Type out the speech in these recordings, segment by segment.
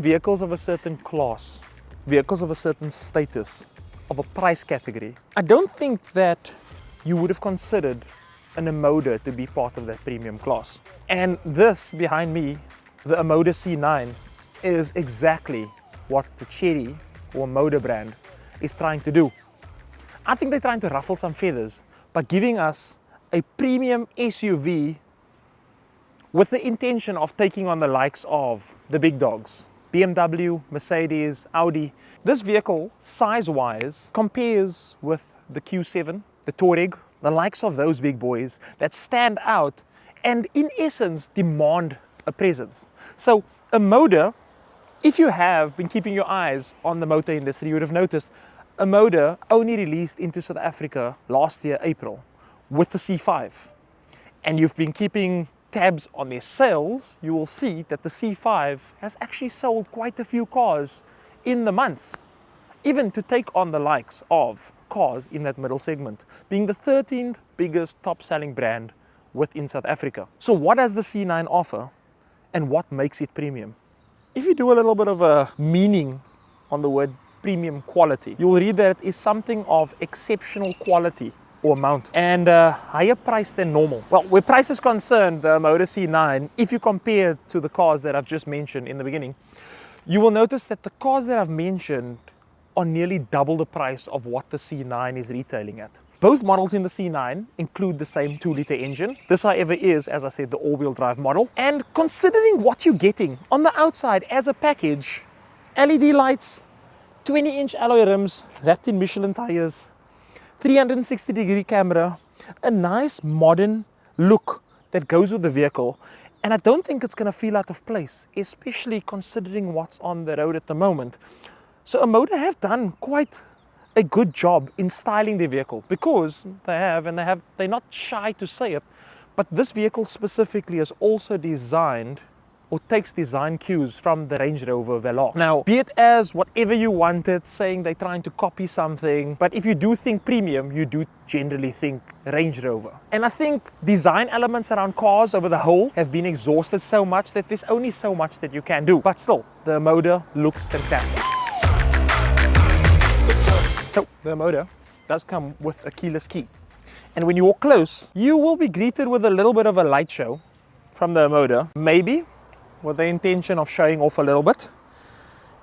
vehicles of a certain class, vehicles of a certain status, of a price category, I don't think that you would have considered an Omoda to be part of that premium class. And this behind me, the Omoda C9, is exactly what the Chery or Omoda brand is trying to do. I think they're trying to ruffle some feathers by giving us a premium SUV with the intention of taking on the likes of the big dogs, BMW, Mercedes, Audi. This vehicle, size-wise, compares with the Q7, the Touareg, the likes of those big boys that stand out and in essence demand a presence. So Omoda, if you have been keeping your eyes on the motor industry, you would have noticed Omoda only released into South Africa last year, April, with the C5. And you've been keeping tabs on their sales, you will see that the C5 has actually sold quite a few cars in the months, even to take on the likes of cars in that middle segment, being the 13th biggest top-selling brand within South Africa. So what does the C9 offer and what makes it premium? If you do a little bit of a meaning on the word premium quality, you'll read that it is something of exceptional quality or amount and higher price than normal. Well, where price is concerned, the Omoda C9, if you compare it to the cars that I've just mentioned in the beginning, you will notice that the cars that I've mentioned are nearly double the price of what the C9 is retailing at. Both models in the C9 include the same 2-litre engine. This, however, is, as I said, the all-wheel drive model. And considering what you're getting on the outside as a package, LED lights, 20-inch alloy rims, wrapped in Michelin tires, 360-degree camera, a nice modern look that goes with the vehicle. And I don't think it's going to feel out of place, especially considering what's on the road at the moment. So Omoda have done quite a good job in styling their vehicle, because they're not shy to say it, but this vehicle specifically is also designed or takes design cues from the Range Rover Velar. Now, be it as whatever you wanted, saying they're trying to copy something, but if you do think premium, you do generally think Range Rover. And I think design elements around cars over the whole have been exhausted so much that there's only so much that you can do. But still, the Omoda looks fantastic. So the Omoda does come with a keyless key. And when you walk close, you will be greeted with a little bit of a light show from the Omoda, maybe with the intention of showing off a little bit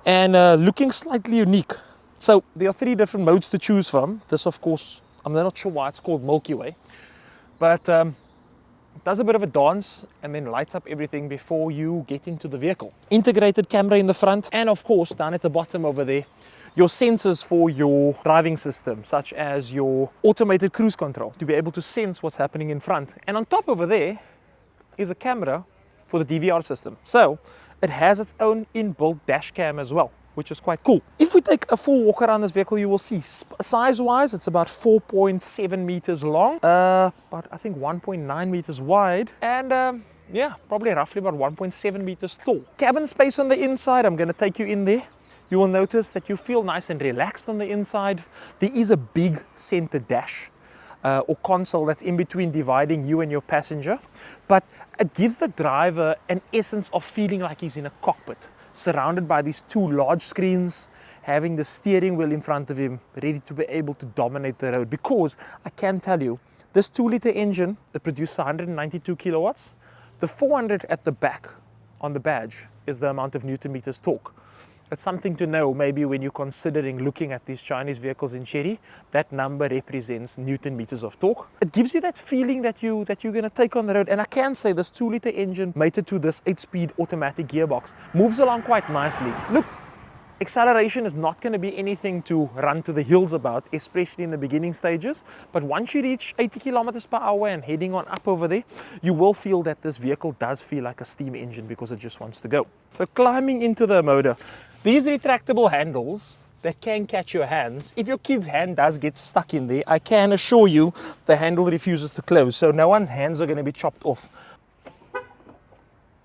and looking slightly unique. So there are 3 different modes to choose from. This, of course, I'm not sure why it's called Milky Way, but it does a bit of a dance and then lights up everything before you get into the vehicle. Integrated camera in the front, and of course down at the bottom over there, your sensors for your driving system, such as your automated cruise control, to be able to sense what's happening in front. And on top over there is a camera for the DVR system. So it has its own inbuilt dash cam as well, which is quite cool. If we take a full walk around this vehicle, you will see size-wise, it's about 4.7 meters long, but I think 1.9 meters wide, and yeah, probably roughly about 1.7 meters tall. Cabin space on the inside, I'm going to take you in there. You will notice that you feel nice and relaxed on the inside. There is a big center dash or console that's in between, dividing you and your passenger, but it gives the driver an essence of feeling like he's in a cockpit, surrounded by these 2 large screens, having the steering wheel in front of him, ready to be able to dominate the road. Because I can tell you, this 2-litre engine, it produces 192 kilowatts. The 400 at the back on the badge is the amount of Newton meters torque. It's something to know maybe when you're considering looking at these Chinese vehicles in Chery. That number represents Newton meters of torque. It gives you that feeling that you're going to take on the road. And I can say this 2-litre engine mated to this 8-speed automatic gearbox moves along quite nicely. Look, acceleration is not going to be anything to run to the hills about, especially in the beginning stages. But once you reach 80 kilometers per hour and heading on up over there, you will feel that this vehicle does feel like a steam engine because it just wants to go. So climbing into the Omoda, these retractable handles that can catch your hands. If your kid's hand does get stuck in there, I can assure you the handle refuses to close. So no one's hands are going to be chopped off.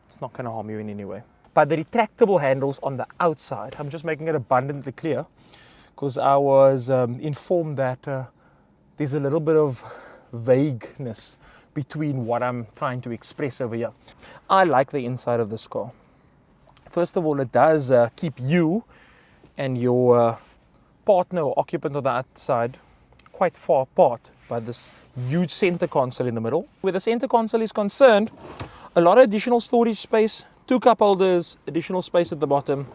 It's not going to harm you in any way. But the retractable handles on the outside, I'm just making it abundantly clear because I was informed that there's a little bit of vagueness between what I'm trying to express over here. I like the inside of this car. First of all, it does keep you and your partner or occupant on the outside quite far apart by this huge center console in the middle. Where the center console is concerned, a lot of additional storage space, 2 cup holders, additional space at the bottom,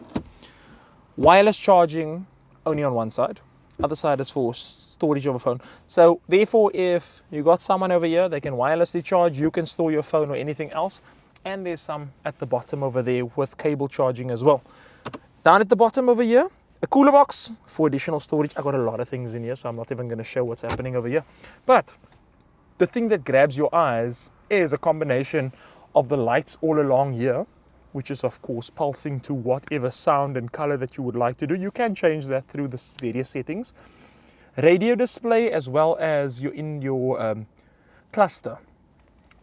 wireless charging only on one side, other side is for storage of a phone. So therefore, if you got someone over here, they can wirelessly charge, you can store your phone or anything else. And there's some at the bottom over there with cable charging as well. Down at the bottom over here, a cooler box for additional storage. I got a lot of things in here, so I'm not even going to show what's happening over here. But the thing that grabs your eyes is a combination of the lights all along here, which is of course pulsing to whatever sound and color that you would like to do. You can change that through the various settings. Radio display, as well as in your cluster,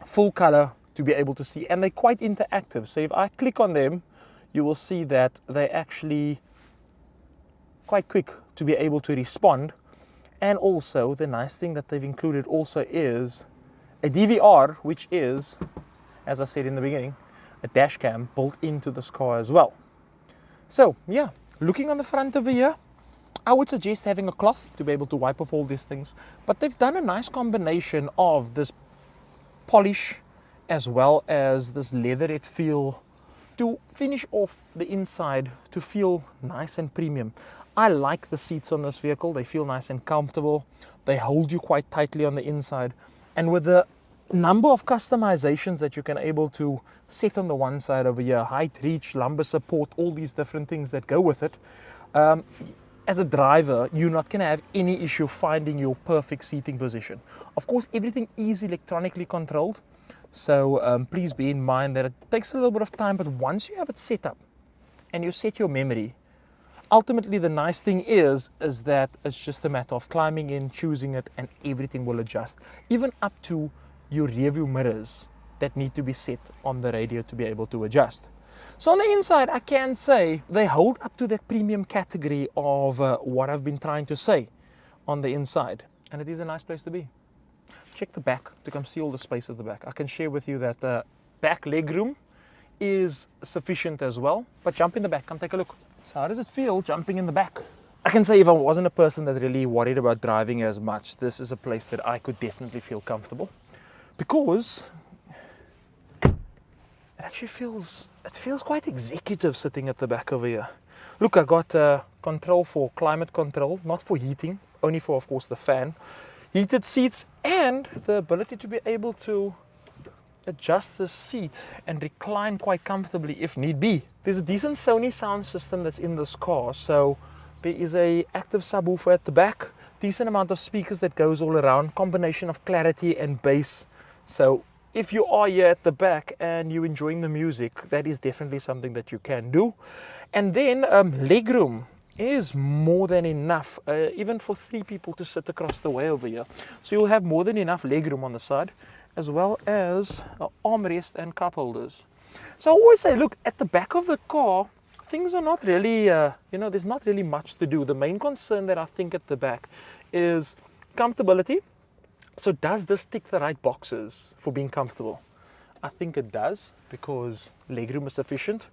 full color to be able to see, and they're quite interactive. So if I click on them, you will see that they actually quite quick to be able to respond. And also the nice thing that they've included also is a DVR, which is, as I said in the beginning, a dash cam built into this car as well. So yeah, looking on the front over here, I would suggest having a cloth to be able to wipe off all these things, but they've done a nice combination of this polish as well as this leatherette feel to finish off the inside to feel nice and premium. I like the seats on this vehicle. They feel nice and comfortable. They hold you quite tightly on the inside. And with the number of customizations that you can able to set on the one side over here, height, reach, lumbar support, all these different things that go with it, as a driver, you're not going to have any issue finding your perfect seating position. Of course, everything is electronically controlled. So please bear in mind that it takes a little bit of time, but once you have it set up and you set your memory, ultimately the nice thing is that it's just a matter of climbing in, choosing it, and everything will adjust. Even up to your rear view mirrors that need to be set on the radio to be able to adjust. So on the inside, I can say they hold up to that premium category of what I've been trying to say on the inside. And it is a nice place to be. Check the back to come see all the space at the back. I can share with you that the back legroom is sufficient as well. But jump in the back, come take a look. So how does it feel jumping in the back? I can say if I wasn't a person that really worried about driving as much, this is a place that I could definitely feel comfortable. Because it actually feels quite executive sitting at the back over here. Look, I got control for climate control, not for heating, only for, of course, the fan. Heated seats and the ability to be able to adjust the seat and recline quite comfortably if need be. There's a decent Sony sound system that's in this car, so there is a active subwoofer at the back, decent amount of speakers that goes all around, combination of clarity and bass. So if you are here at the back and you're enjoying the music, that is definitely something that you can do. And then legroom is more than enough, even for 3 people to sit across the way over here. So you'll have more than enough legroom on the side, as well as armrest and cup holders. So I always say, look, at the back of the car, things are not really, there's not really much to do. The main concern that I think at the back is comfortability. So does this tick the right boxes for being comfortable? I think it does, because legroom is sufficient.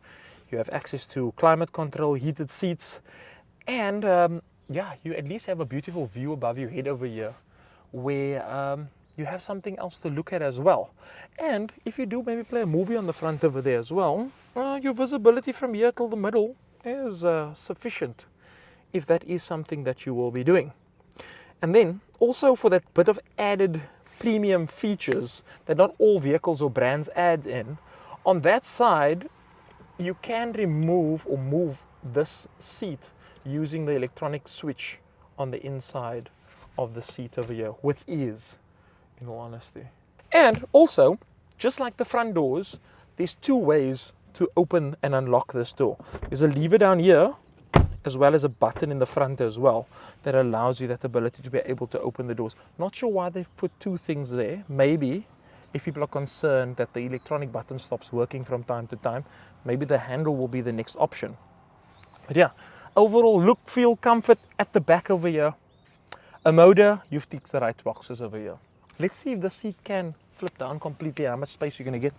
You have access to climate control, heated seats, and you at least have a beautiful view above your head over here, where you have something else to look at as well. And if you do maybe play a movie on the front over there as well, your visibility from here till the middle is sufficient, if that is something that you will be doing. And then also for that bit of added premium features that not all vehicles or brands add in, on that side you can remove or move this seat using the electronic switch on the inside of the seat over here with ease, in all honesty. And also, just like the front doors, there's 2 ways to open and unlock this door. There's a lever down here, as well as a button in the front as well, that allows you that ability to be able to open the doors. Not sure why they've put 2 things there. Maybe if people are concerned that the electronic button stops working from time to time, maybe the handle will be the next option. But yeah, overall look, feel, comfort at the back over here. Omoda, you've ticked the right boxes over here. Let's see if the seat can flip down completely, how much space you're going to get.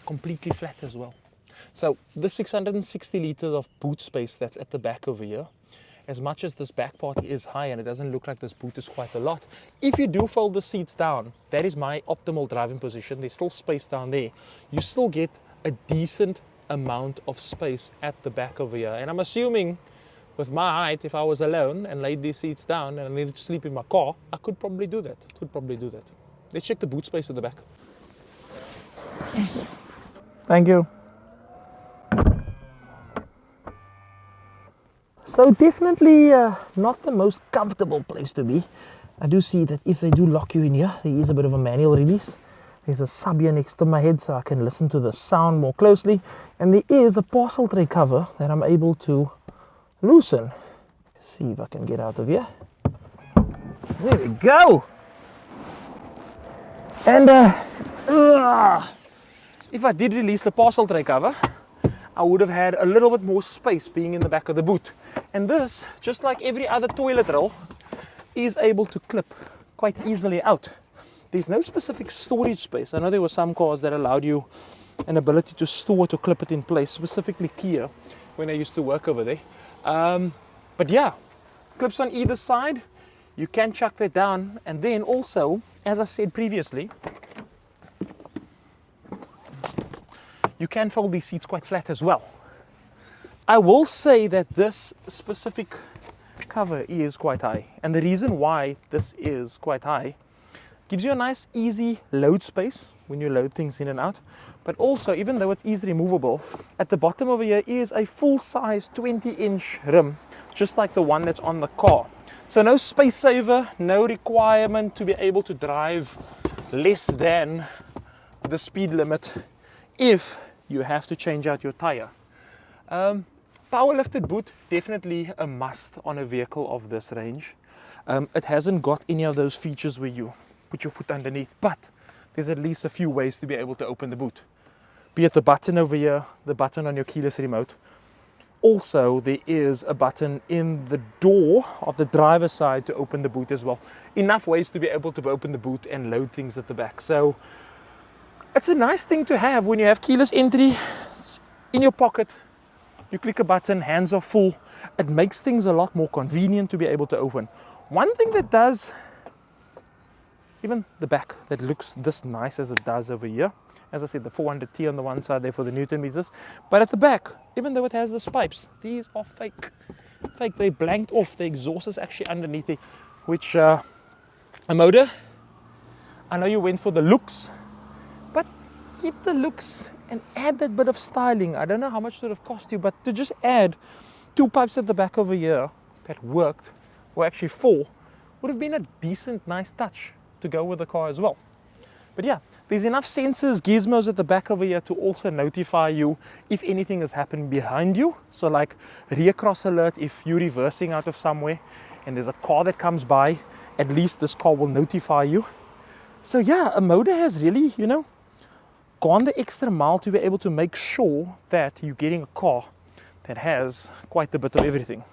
completely flat as well. So the 660 liters of boot space that's at the back over here, as much as this back part is high and it doesn't look like this boot is quite a lot, if you do fold the seats down, that is my optimal driving position. There's still space down there. You still get a decent amount of space at the back over here. And I'm assuming with my height, if I was alone and laid these seats down and I needed to sleep in my car, I could probably do that. Let's check the boot space at the back. Thank you. So definitely not the most comfortable place to be. I do see that if they do lock you in here, there is a bit of a manual release. There's a sub here next to my head so I can listen to the sound more closely. And there is a parcel tray cover that I'm able to loosen. See if I can get out of here. There we go. And if I did release the parcel tray cover, I would have had a little bit more space being in the back of the boot. And this, just like every other toilet roll, is able to clip quite easily out. There's no specific storage space. I know there were some cars that allowed you an ability to store, to clip it in place, specifically Kia, when I used to work over there. But yeah, clips on either side. You can chuck that down. And then also, as I said previously, you can fold these seats quite flat as well. I will say that this specific cover is quite high. And the reason why this is quite high, gives you a nice easy load space when you load things in and out. But also, even though it's easily movable, at the bottom over here is a full-size 20-inch rim, just like the one that's on the car. So no space saver, no requirement to be able to drive less than the speed limit if you have to change out your tire. Power lifted boot, definitely a must on a vehicle of this range. It hasn't got any of those features where you put your foot underneath, but there's at least a few ways to be able to open the boot. Be it the button over here, the button on your keyless remote. Also, there is a button in the door of the driver's side to open the boot as well. Enough ways to be able to open the boot and load things at the back. So it's a nice thing to have when you have keyless entry. It's in your pocket. You click a button, hands are full. It makes things a lot more convenient to be able to open. One thing that does, even the back, that looks this nice as it does over here. As I said, the 400T on the one side there for the Newton meters. But at the back, even though it has these pipes, these are fake. They blanked off. The exhaust is actually underneath it, which Omoda, I know you went for the looks, but keep the looks and add that bit of styling. I don't know how much it would have cost you, but to just add 2 pipes at the back over here that worked, or actually 4, would have been a decent, nice touch to go with the car as well. But yeah, there's enough sensors, gizmos at the back over here to also notify you if anything is happening behind you. So like rear cross alert, if you're reversing out of somewhere and there's a car that comes by, at least this car will notify you. So yeah, Omoda has really, gone the extra mile to be able to make sure that you're getting a car that has quite a bit of everything.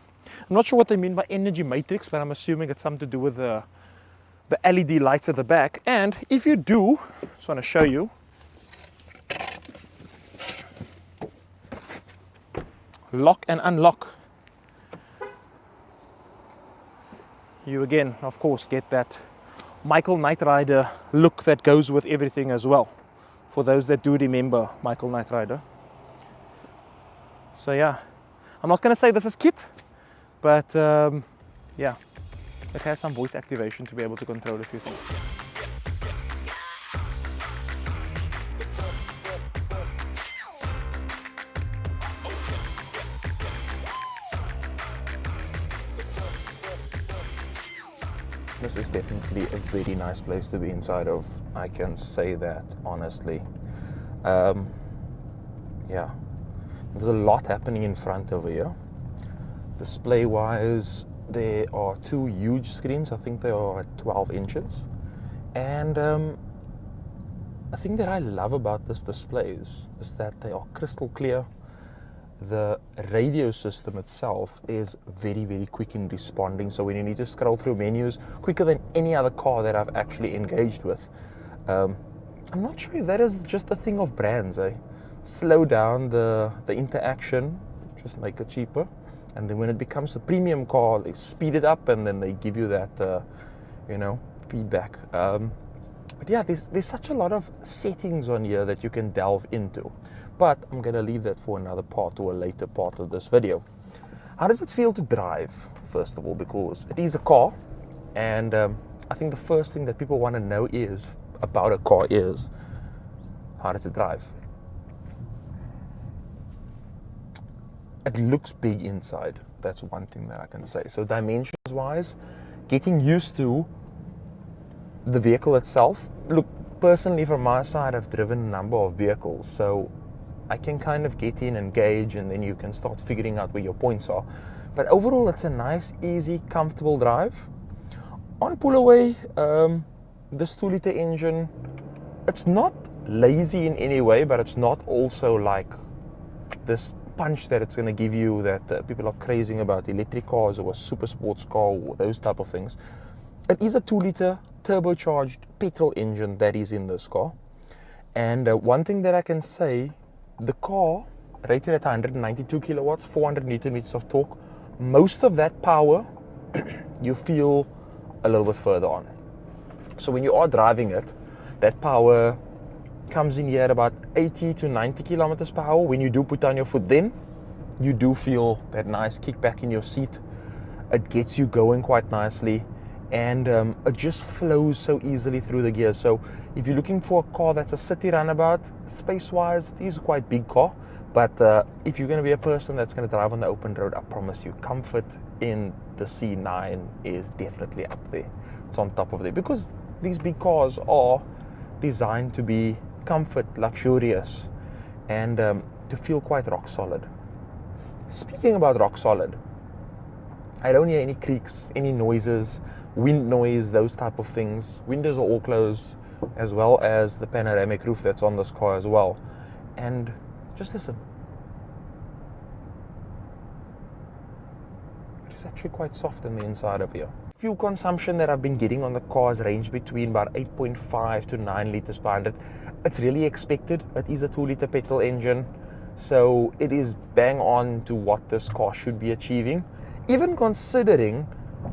I'm not sure what they mean by energy matrix, but I'm assuming it's something to do with the LED lights at the back. And if you do, I just want to show you, lock and unlock, you again, of course, get that Michael Knight Rider look that goes with everything as well, for those that do remember Michael Knight Rider. So yeah, I'm not going to say this is kit, but yeah, it has some voice activation to be able to control a few things. This is definitely a very nice place to be inside of. I can say that honestly. Yeah, there's a lot happening in front over here. Display wise, there are 2 huge screens. I think they are at 12 inches. And the thing that I love about this displays is that they are crystal clear. The radio system itself is very, very quick in responding. So when you need to scroll through menus quicker than any other car that I've actually engaged with. I'm not sure if that is just a thing of brands, eh? Slow down the interaction, just make it cheaper. And then when it becomes a premium car, they speed it up and then they give you that, feedback. But yeah, there's such a lot of settings on here that you can delve into. But I'm going to leave that for another part or a later part of this video. How does it feel to drive, first of all? Because it is a car. And I think the first thing that people want to know about a car is, how does it drive? It looks big inside. That's one thing that I can say. So dimensions wise, getting used to the vehicle itself. Look, personally from my side, I've driven a number of vehicles, so I can kind of get in and gauge, and then you can start figuring out where your points are. But overall, it's a nice, easy, comfortable drive. On pull away, this 2-liter engine, it's not lazy in any way, but it's not also like this punch that it's going to give you that people are crazing about electric cars or a super sports car or those type of things. It is a 2-liter turbocharged petrol engine that is in this car. And one thing that I can say, the car rated at 192 kilowatts, 400 newton meters of torque. Most of that power you feel a little bit further on. So when you are driving it, that power comes in here at about 80 to 90 kilometers per hour. When you do put down your foot, then you do feel that nice kickback in your seat. It gets you going quite nicely, and it just flows so easily through the gears. So if you're looking for a car that's a city runabout, space-wise, it is a quite big car. But if you're going to be a person that's going to drive on the open road, I promise you, comfort in the C9 is definitely up there. It's on top of there, because these big cars are designed to be comfort, luxurious, and to feel quite rock solid. Speaking about rock solid, I don't hear any creaks, any noises, wind noise, those type of things. Windows are all closed, as well as the panoramic roof that's on this car as well. And just listen. It's actually quite soft on the inside of here. Fuel consumption that I've been getting on the cars range between about 8.5 to 9 liters per 100. It's really expected. It is a 2-liter petrol engine, so it is bang on to what this car should be achieving, even considering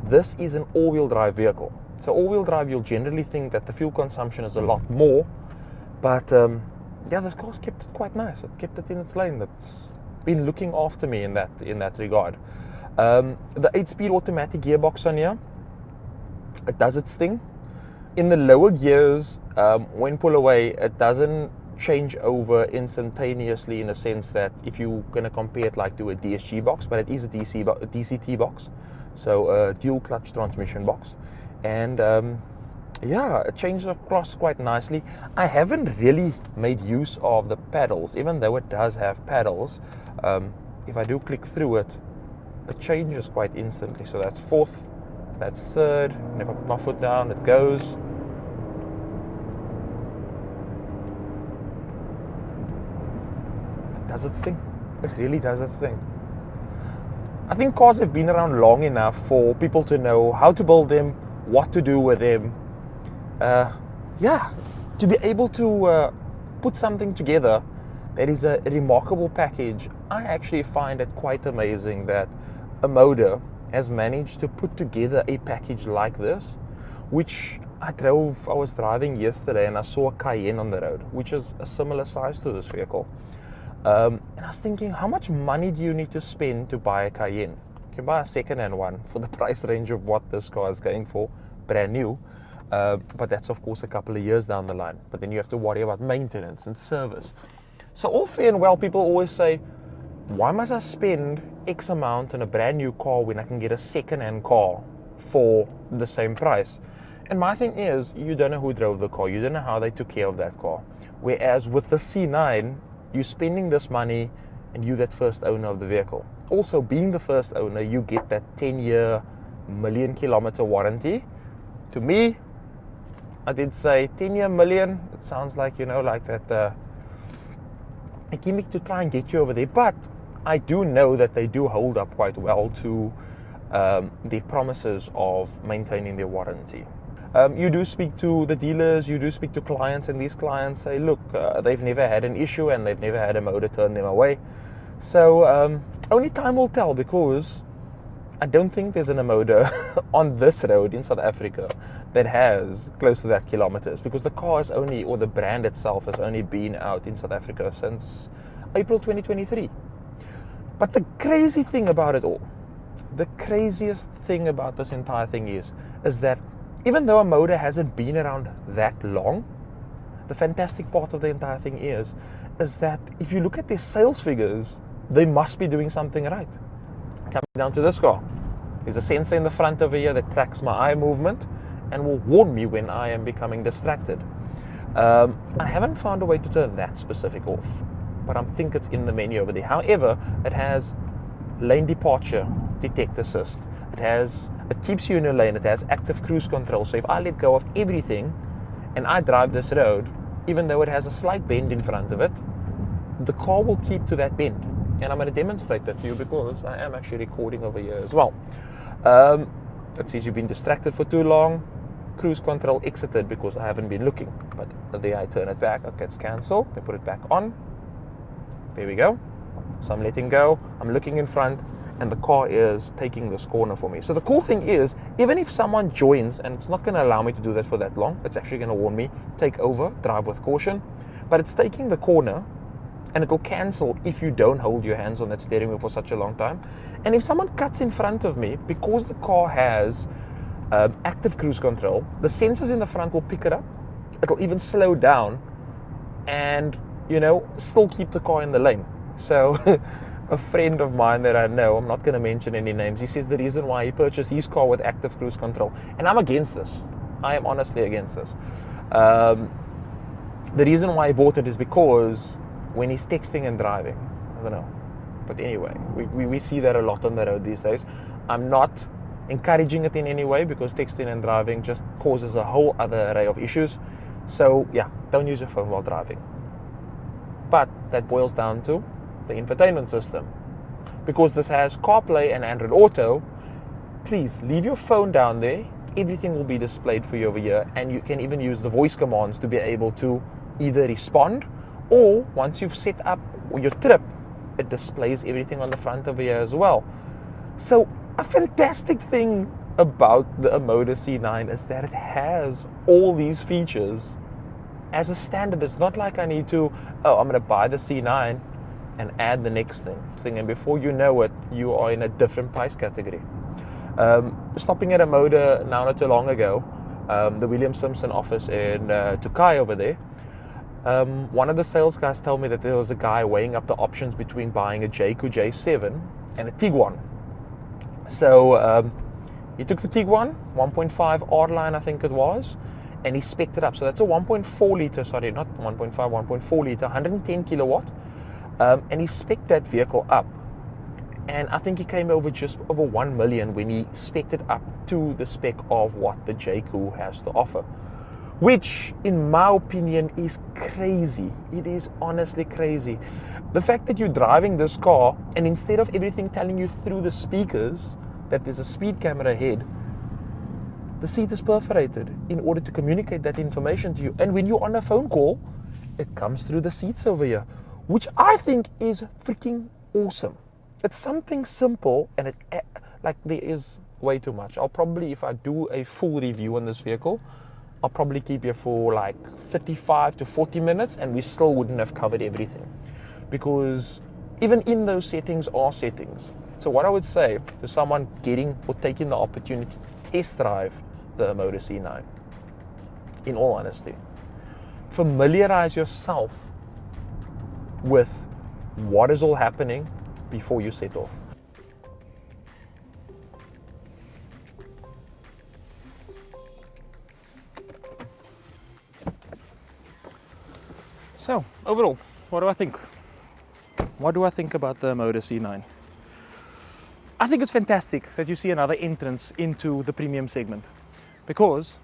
this is an all-wheel drive vehicle. So all-wheel drive, you'll generally think that the fuel consumption is a lot more, but yeah, this car's kept it quite nice. It kept it in its lane. That's been looking after me in that regard. The 8-speed automatic gearbox on here, it does its thing. In the lower gears, when pull away, it doesn't change over instantaneously, in a sense that if you're going to compare it like to a DSG box, but it is a DCT box, so a dual clutch transmission box. And yeah, it changes across quite nicely. I haven't really made use of the pedals, even though it does have pedals. If I do click through it, it changes quite instantly. So that's fourth, that's third, and if I put my foot down, it goes. It does its thing. It really does its thing. I think cars have been around long enough for people to know how to build them, what to do with them. Yeah, to be able to put something together that is a remarkable package. I actually find it quite amazing that Omoda has managed to put together a package like this, which I was driving yesterday and I saw a Cayenne on the road, which is a similar size to this vehicle. And I was thinking, how much money do you need to spend to buy a Cayenne? You can buy a second-hand one for the price range of what this car is going for, brand new. But that's of course a couple of years down the line. But then you have to worry about maintenance and service. So all fair and well, people always say, why must I spend X amount on a brand new car when I can get a second-hand car for the same price? And my thing is, you don't know who drove the car, you don't know how they took care of that car. Whereas with the C9, you're spending this money and you're that first owner of the vehicle. Also, being the first owner, you get that 10-year, million-kilometer warranty. To me, I did say 10-year million. It sounds like, like that a gimmick to try and get you over there. But I do know that they do hold up quite well to their promises of maintaining their warranty. You do speak to the dealers, you do speak to clients, and these clients say, look, they've never had an issue and they've never had a motor turn them away. So only time will tell, because I don't think there's an Omoda on this road in South Africa that has close to that kilometers, because the car is only, or the brand itself has only been out in South Africa since April 2023. But the crazy thing about it all, the craziest thing about this entire thing is that even though Omoda hasn't been around that long, the fantastic part of the entire thing is that if you look at their sales figures, they must be doing something right. Coming down to this car, there's a sensor in the front over here that tracks my eye movement and will warn me when I am becoming distracted. I haven't found a way to turn that specific off, but I think it's in the menu over there. However, it has lane departure, detect assist. It keeps you in a lane. It has active cruise control. So if I let go of everything and I drive this road, even though it has a slight bend in front of it, the car will keep to that bend. And I'm going to demonstrate that to you because I am actually recording over here as well. It says you've been distracted for too long. Cruise control exited because I haven't been looking. But there I turn it back. Okay, it's cancelled. I put it back on. There we go. So I'm letting go. I'm looking in front, and the car is taking this corner for me. So the cool thing is, even if someone joins, and it's not going to allow me to do that for that long, it's actually going to warn me, take over, drive with caution. But it's taking the corner, and it'll cancel if you don't hold your hands on that steering wheel for such a long time. And if someone cuts in front of me, because the car has active cruise control, the sensors in the front will pick it up. It'll even slow down and, still keep the car in the lane. So a friend of mine that I know, I'm not going to mention any names, he says the reason why he purchased his car with active cruise control, and I'm against this. I am honestly against this. The reason why he bought it is because when he's texting and driving, I don't know. But anyway, we see that a lot on the road these days. I'm not encouraging it in any way, because texting and driving just causes a whole other array of issues. So yeah, don't use your phone while driving. But that boils down to the infotainment system. Because this has CarPlay and Android Auto, please leave your phone down there. Everything will be displayed for you over here, and you can even use the voice commands to be able to either respond, or once you've set up your trip, it displays everything on the front over here as well. So a fantastic thing about the Omoda C9 is that it has all these features as a standard. It's not like I need to, I'm going to buy the C9 and add the next thing. And before you know it, you are in a different price category. Stopping at Omoda not too long ago, the William Simpson office in Tiguan over there, one of the sales guys told me that there was a guy weighing up the options between buying a Jaecoo J7 and a Tiguan. So he took the Tiguan, 1.5 R-Line I think it was, and he spec'd it up. So that's a 1.4 litre, sorry, not 1.5, 1.4 litre, 110 kilowatt. And he spec'd that vehicle up. And I think he came over just over 1 million when he spec'd it up to the spec of what the Jaecoo has to offer. Which, in my opinion, is crazy. It is honestly crazy. The fact that you're driving this car, and instead of everything telling you through the speakers that there's a speed camera ahead, the seat is perforated in order to communicate that information to you. And when you're on a phone call, it comes through the seats over here, which I think is freaking awesome. It's something simple, and there is way too much. I'll probably, if I do a full review on this vehicle, I'll probably keep you for like 35 to 40 minutes, and we still wouldn't have covered everything. Because even in those settings are settings. So what I would say to someone getting or taking the opportunity to test drive the Omoda C9, in all honesty, familiarize yourself with what is all happening before you set off. So, overall, what do I think? What do I think about the Omoda C9? I think it's fantastic that you see another entrance into the premium segment, because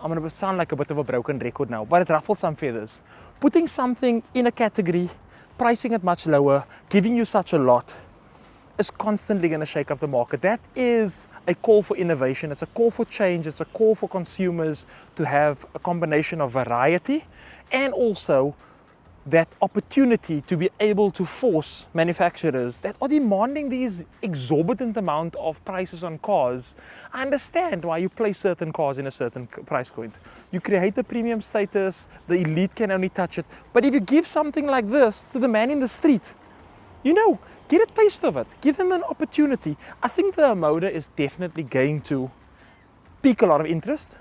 I'm going to sound like a bit of a broken record now, but it ruffles some feathers. Putting something in a category, pricing it much lower, giving you such a lot, is constantly going to shake up the market. That is a call for innovation. It's a call for change. It's a call for consumers to have a combination of variety and also that opportunity to be able to force manufacturers that are demanding these exorbitant amount of prices on cars. I understand why you place certain cars in a certain price point. You create a premium status, the elite can only touch it. But if you give something like this to the man in the street, you know, get a taste of it, give them an opportunity. I think the Omoda is definitely going to pique a lot of interest.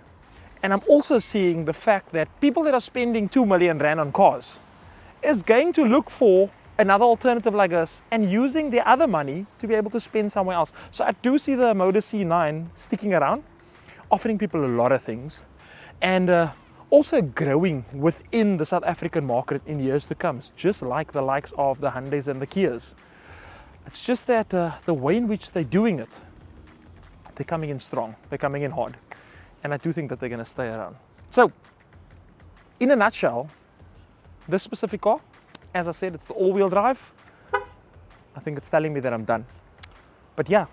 And I'm also seeing the fact that people that are spending 2 million rand on cars is going to look for another alternative like this and using the other money to be able to spend somewhere else. So I do see the Omoda C9 sticking around, offering people a lot of things, and also growing within the South African market in years to come, just like the likes of the Hyundais and the Kias. It's just that the way in which they're doing it, they're coming in strong, they're coming in hard, and I do think that they're going to stay around. So, in a nutshell, this specific car, as I said, it's the all-wheel drive. I think it's telling me that I'm done. But yeah,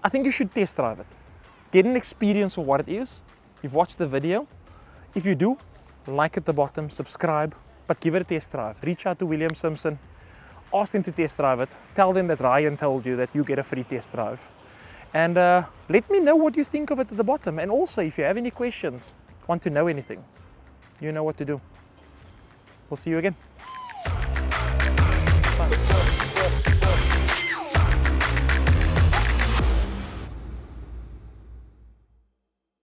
I think you should test drive it. Get an experience of what it is. You've watched the video. If you do, like at the bottom, subscribe, but give it a test drive. Reach out to William Simpson, ask them to test drive it. Tell them that Ryan told you that you get a free test drive. And let me know what you think of it at the bottom. And also, if you have any questions, want to know anything, you know what to do. We'll see you again.